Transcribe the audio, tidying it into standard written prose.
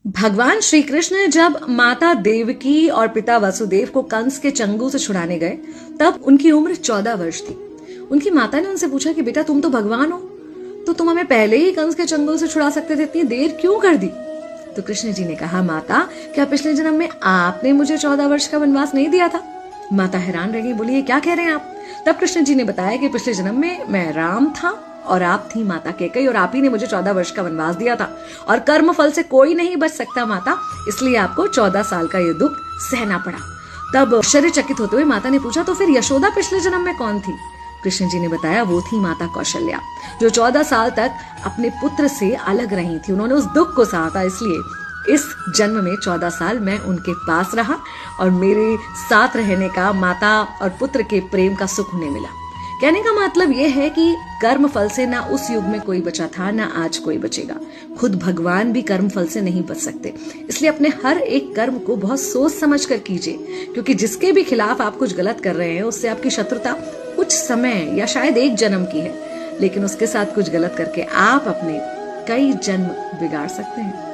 भगवान श्री कृष्ण जब माता देवकी और पिता वसुदेव को कंस के चंगुल से छुड़ाने गए तब उनकी उम्र 14 वर्ष थी। उनकी माता ने उनसे पूछा कि बेटा तुम तो भगवान हो, तो तुम हमें पहले ही कंस के चंगुल से छुड़ा सकते थे, इतनी देर क्यों कर दी? तो कृष्ण जी ने कहा, माता क्या पिछले जन्म में आपने मुझे 14 वर्ष का वनवास नहीं दिया था? माता हैरान रह गई, बोली ये क्या कह रहे हैं आप? तब कृष्ण जी ने बताया कि पिछले जन्म में मैं राम था और आप थी माता कैकेयी और आप ही ने मुझे 14 वर्ष का वनवास दिया था और कर्म फल से कोई नहीं बच सकता माता, इसलिए आपको 14 साल का ये दुख सहना पड़ा। तब आश्चर्यचकित होते हुए माता ने पूछा, तो फिर यशोदा पिछले जन्म में कौन थी? कृष्ण जी ने बताया, वो थी माता कौशल्या, जो 14 साल तक अपने पुत्र से अलग रही थी। उन्होंने उस दुख को सहा था, इसलिए इस जन्म में 14 साल मैं उनके पास रहा और मेरे साथ रहने का माता और पुत्र के प्रेम का सुख उन्हें मिला। कहने का मतलब यह है कि कर्म फल से ना उस युग में कोई बचा था, ना आज कोई बचेगा। खुद भगवान भी कर्म फल से नहीं बच सकते, इसलिए अपने हर एक कर्म को बहुत सोच समझ कर कीजिए, क्योंकि जिसके भी खिलाफ आप कुछ गलत कर रहे हैं उससे आपकी शत्रुता कुछ समय या शायद एक जन्म की है, लेकिन उसके साथ कुछ गलत करके आप अपने कई जन्म बिगाड़ सकते हैं।